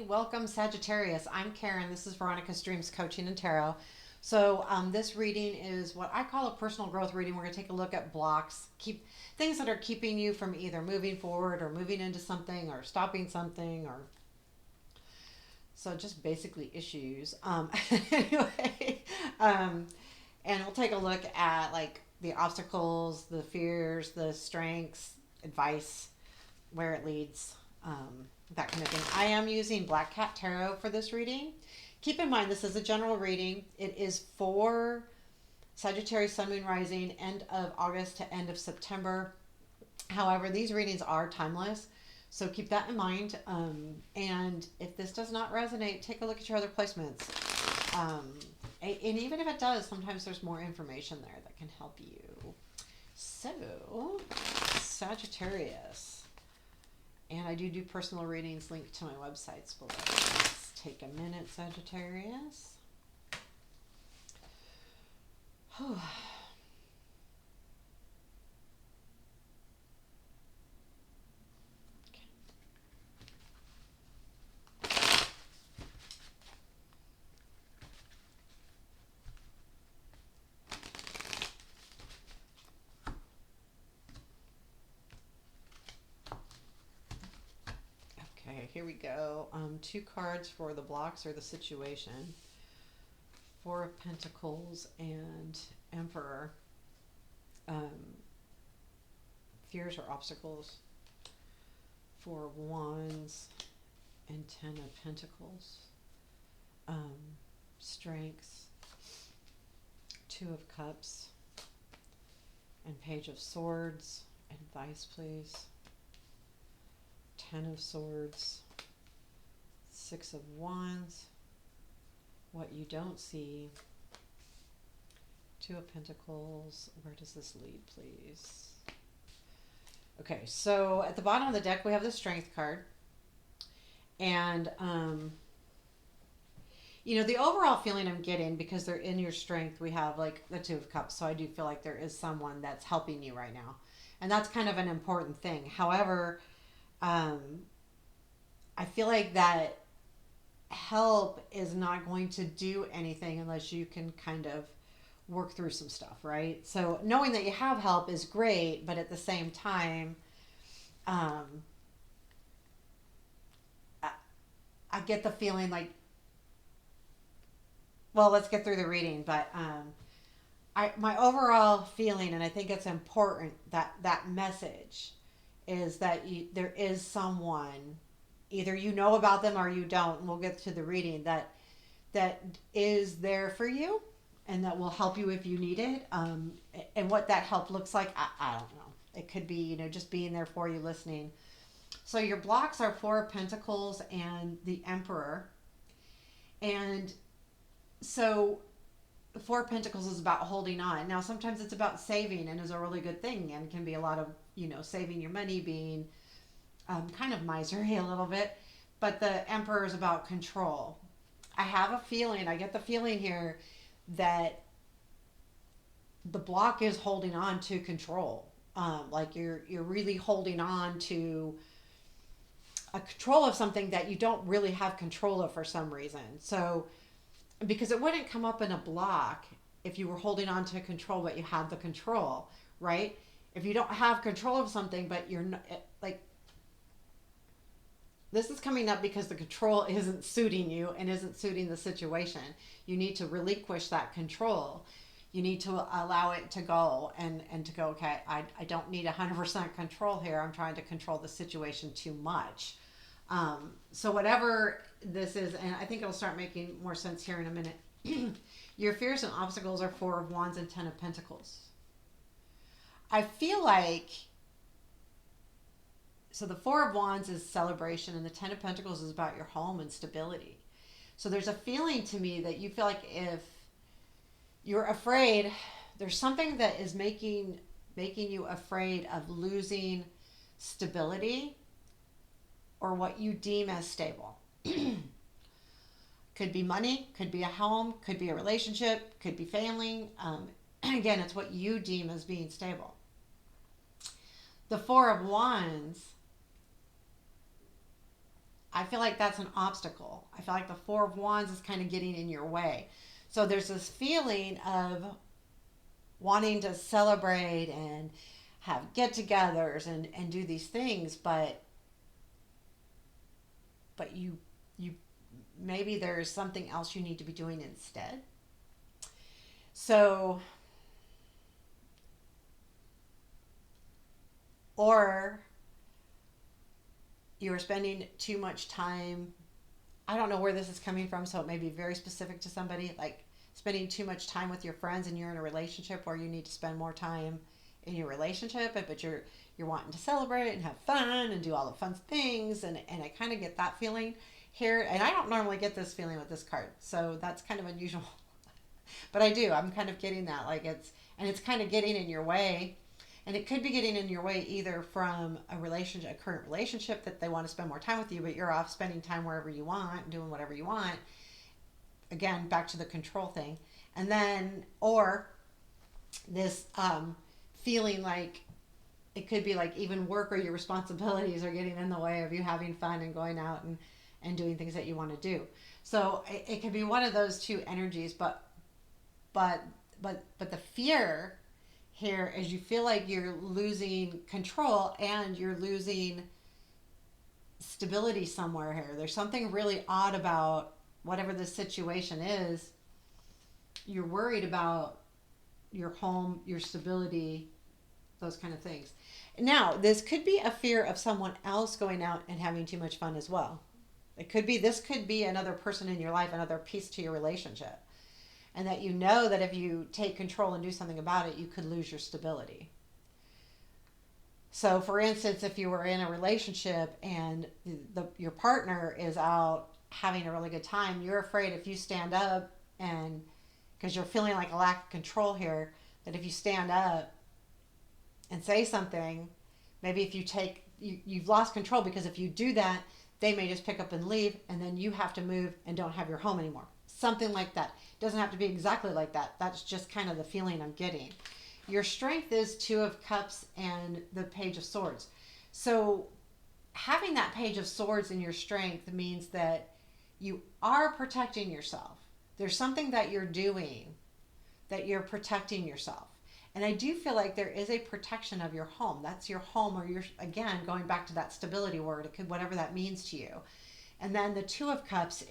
everybody. Welcome, Sagittarius. I'm Karen. This is Veronica's Dreams Coaching and Tarot. So, this reading is what I call a personal growth reading. We're going to take a look at blocks, keep things that are keeping you from either moving forward or moving into something or stopping something, or so just basically issues. Anyway, and we'll take a look at like the obstacles, the fears, the strengths, advice, where it leads, that kind of thing. I am using Black Cat Tarot for this reading. Keep in mind, this is a general reading. It is for Sagittarius Sun, Moon, Rising, end of August to end of September. However, these readings are timeless, so keep that in mind. And if this does not resonate, take a look at your other placements. And even if it does, sometimes there's more information there that can help you. So, Sagittarius. And I do personal readings linked to my websites below. Let's take a minute, Sagittarius. Okay, here we go. Two cards for the blocks or the situation. Four of Pentacles and Emperor. Fears or obstacles. Four of Wands and Ten of Pentacles. Strengths. Two of Cups and Page of Swords. Advice, please. Ten of Swords, Six of Wands, what you don't see, Two of Pentacles. Where does this lead, please? Okay, so at the bottom of the deck, we have the Strength card. And, the overall feeling I'm getting, because they're in your strength, we have like the Two of Cups. So I do feel like there is someone that's helping you right now. And that's kind of an important thing. However, I feel like that help is not going to do anything unless you can kind of work through some stuff, right? So knowing that you have help is great, but at the same time, I get the feeling like, well, let's get through the reading, but my overall feeling, and I think it's important that message is that there is someone, either you know about them or you don't, and we'll get to the reading, that is there for you and that will help you if you need it. And what that help looks like, I don't know. It could be, just being there for you, listening. So your blocks are Four of Pentacles and the Emperor. And so Four of Pentacles is about holding on. Now, sometimes it's about saving and is a really good thing, and can be a lot of, saving your money, being kind of miserly a little bit. But the Emperor is about control. I get the feeling here that the block is holding on to control. Like you're really holding on to a control of something that you don't really have control of for some reason. So, because it wouldn't come up in a block if you were holding on to control, but you had the control, right? If you don't have control of something, but you're not, like, this is coming up because the control isn't suiting you and isn't suiting the situation. You need to relinquish that control. You need to allow it to go and to go, okay, I don't need 100% control here. I'm trying to control the situation too much. So whatever this is, and I think it'll start making more sense here in a minute. Your fears and obstacles are Four of Wands and Ten of Pentacles. I feel like, so the Four of Wands is celebration, and the Ten of Pentacles is about your home and stability. So there's a feeling to me that you feel like if you're afraid, there's something that is making you afraid of losing stability or what you deem as stable. Could be money, could be a home, could be a relationship, could be family. Again, it's what you deem as being stable. The Four of Wands I feel like that's an obstacle. I feel like the Four of Wands is kind of getting in your way. So there's this feeling of wanting to celebrate and have get-togethers and do these things, but you maybe there's something else you need to be doing instead. So, or you are spending too much time. I don't know where this is coming from, so it may be very specific to somebody, like spending too much time with your friends and you're in a relationship where you need to spend more time in your relationship, but you're wanting to celebrate and have fun and do all the fun things, and I kind of get that feeling here, and I don't normally get this feeling with this card, so that's kind of unusual. But I do. I'm kind of getting that, like it's kind of getting in your way, and it could be getting in your way either from a current relationship that they want to spend more time with you, but you're off spending time wherever you want, doing whatever you want. Again, back to the control thing, and then or this feeling like it could be like even work or your responsibilities are getting in the way of you having fun and going out and doing things that you want to do. So it could be one of those two energies, but but the fear here is you feel like you're losing control and you're losing stability somewhere here. There's something really odd about whatever the situation is. You're worried about your home, your stability, those kind of things. Now, this could be a fear of someone else going out and having too much fun as well. This could be another person in your life, another piece to your relationship. And that you know that if you take control and do something about it, you could lose your stability. So, for instance, if you were in a relationship and your partner is out having a really good time, you're afraid if you stand up and because you're feeling like a lack of control here, that if you stand up and say something, maybe if you've lost control because if you do that, they may just pick up and leave, and then you have to move and don't have your home anymore. Something like that. It doesn't have to be exactly like that. That's just kind of the feeling I'm getting. Your strength is Two of Cups and the Page of Swords. So having that Page of Swords in your strength means that you are protecting yourself. There's something that you're doing that you're protecting yourself. And I do feel like there is a protection of your home. That's your home, or you're, again, going back to that stability word, it could, whatever that means to you. And then the Two of Cups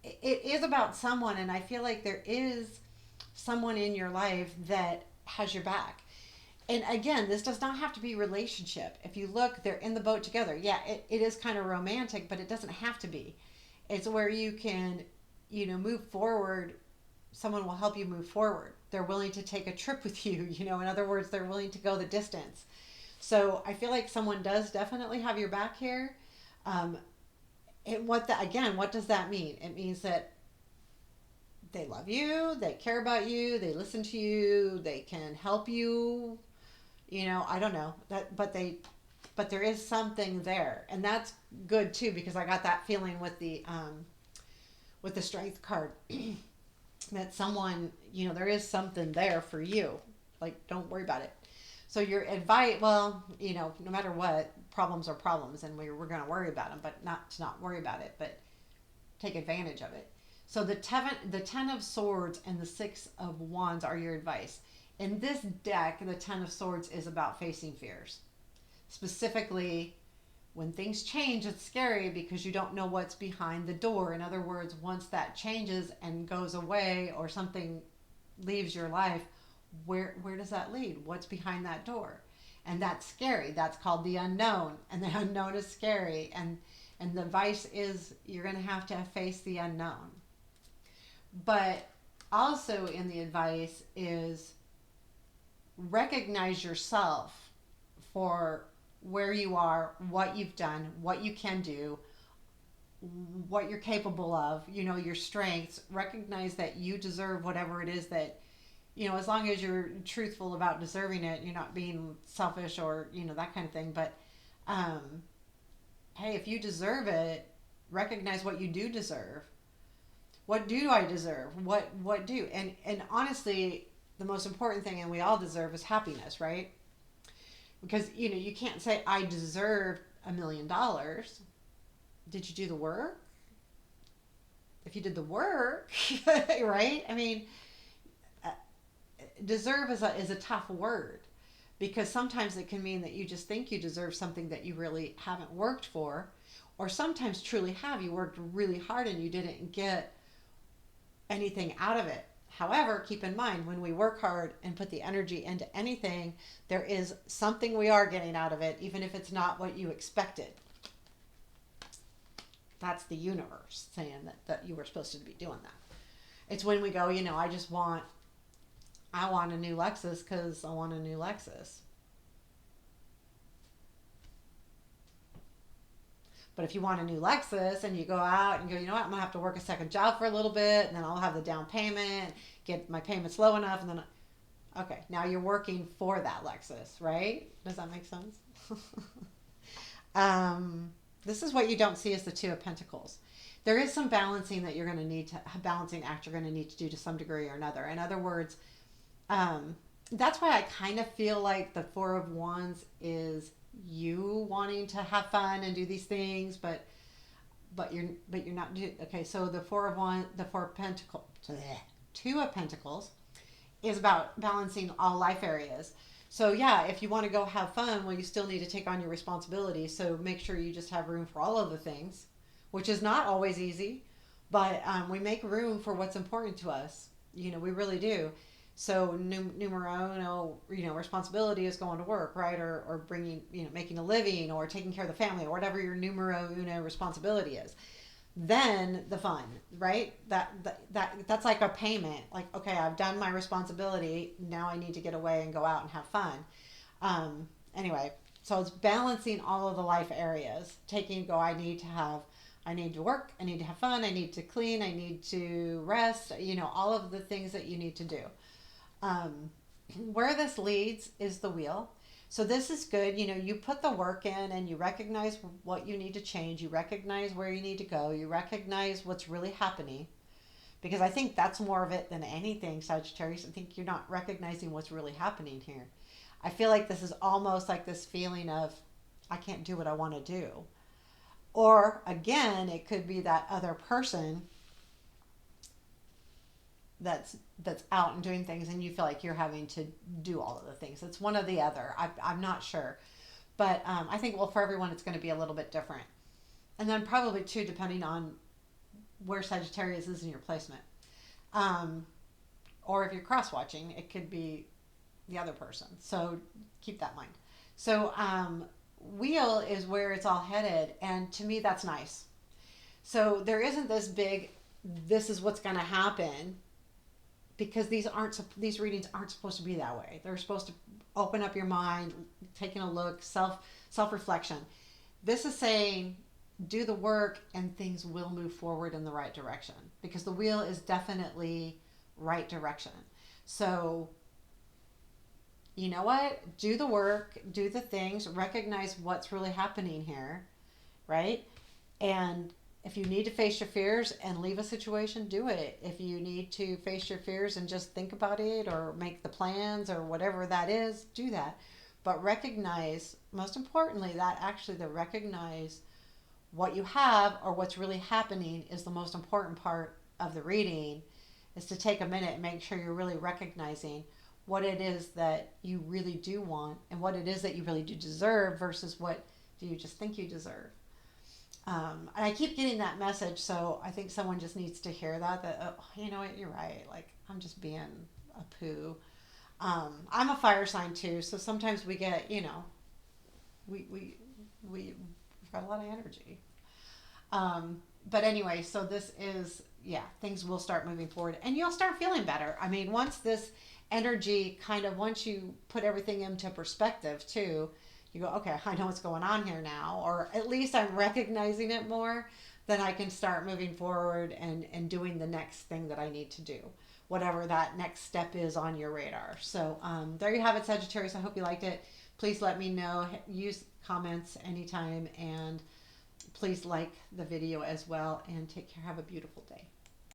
it is about someone, and I feel like there is someone in your life that has your back. And again, this does not have to be relationship. If you look, they're in the boat together. Yeah, it is kind of romantic, but it doesn't have to be. It's where you can, move forward. Someone will help you move forward. They're willing to take a trip with you, in other words, they're willing to go the distance. So I feel like someone does definitely have your back here. What does that mean? It means that they love you, they care about you, they listen to you, they can help you. I don't know that, but there is something there, and that's good too because I got that feeling with the Strength card that someone, there is something there for you. Like, don't worry about it. So your advice, well, no matter what, problems are problems, and we're going to worry about them, but not to not worry about it, but take advantage of it. So the Ten of Swords and the Six of Wands are your advice. In this deck, the Ten of Swords is about facing fears. Specifically, when things change, it's scary because you don't know what's behind the door. In other words, once that changes and goes away or something leaves your life, where does that lead? What's behind that door? And that's scary. That's called the unknown. And the unknown is scary. And the advice is you're going to have face the unknown. But also in the advice is recognize yourself for where you are, what you've done, what you can do, what you're capable of, your strengths. Recognize that you deserve whatever it is that, as long as you're truthful about deserving it, you're not being selfish or, that kind of thing. But, hey, if you deserve it, recognize what you do deserve. What do I deserve? What do? And honestly, the most important thing, and we all deserve, is happiness, right? Because, you can't say, I deserve $1 million. Did you do the work? If you did the work, right? I mean, uh, deserve is a tough word, because sometimes it can mean that you just think you deserve something that you really haven't worked for, or sometimes truly have. You worked really hard and you didn't get anything out of it. However, keep in mind, when we work hard and put the energy into anything, there is something we are getting out of it, even if it's not what you expected. That's the universe saying that you were supposed to be doing that. It's when we go, I want a new Lexus because I want a new Lexus. But if you want a new Lexus and you go out and go, I'm gonna have to work a second job for a little bit, and then I'll have the down payment, get my payments low enough, and then okay, now you're working for that Lexus, right? Does that make sense? This is what you don't see as the Two of Pentacles. There is some balancing that you're going to need to balancing act you're going to need to do to some degree or another. In other words, that's why I kind of feel like the Four of Wands is you wanting to have fun and do these things, but you're not. Okay, so the Four of Wands, the Four of Pentacles, Two of Pentacles is about balancing all life areas. So yeah, if you want to go have fun, well, you still need to take on your responsibilities. So make sure you just have room for all of the things, which is not always easy, but we make room for what's important to us. We really do. So numero uno, responsibility is going to work, right? Or bringing, making a living or taking care of the family or whatever your numero uno responsibility is. Then the fun, right? That's like a payment. Like, okay, I've done my responsibility. Now I need to get away and go out and have fun. Anyway, so it's balancing all of the life areas. I need to work. I need to have fun. I need to clean. I need to rest. All of the things that you need to do. Where this leads is the wheel. So this is good. You put the work in and you recognize what you need to change. You recognize where you need to go. You recognize what's really happening. Because I think that's more of it than anything, Sagittarius. I think you're not recognizing what's really happening here. I feel like this is almost like this feeling of, I can't do what I want to do. Or again, it could be that other person that's out and doing things, and you feel like you're having to do all of the things. It's one or the other. I'm not sure, but I think, well, for everyone it's going to be a little bit different, and then probably too, depending on where Sagittarius is in your placement, or if you're cross watching, it could be the other person. So keep that in mind. So wheel is where it's all headed, and to me that's nice. So there isn't this big, this is what's going to happen, because these readings aren't supposed to be that way. They're supposed to open up your mind, taking a look, self-reflection. This is saying do the work and things will move forward in the right direction, because the wheel is definitely right direction. So you know what? Do the work, do the things, recognize what's really happening here, right? And if you need to face your fears and leave a situation, do it. If you need to face your fears and just think about it or make the plans or whatever that is, do that. But recognize, most importantly, recognize what you have or what's really happening is the most important part of the reading, is to take a minute and make sure you're really recognizing what it is that you really do want and what it is that you really do deserve versus what do you just think you deserve. And I keep getting that message, so I think someone just needs to hear that you know what, you're right, like I'm just being a poo. I'm a fire sign too, so sometimes we get, we've got a lot of energy. But anyway, so this is, things will start moving forward and you'll start feeling better. I mean, once this energy once you put everything into perspective too, you go, okay, I know what's going on here now, or at least I'm recognizing it more, then I can start moving forward and doing the next thing that I need to do, whatever that next step is on your radar. So there you have it, Sagittarius. I hope you liked it. Please let me know. Use comments anytime, and please like the video as well, and take care. Have a beautiful day.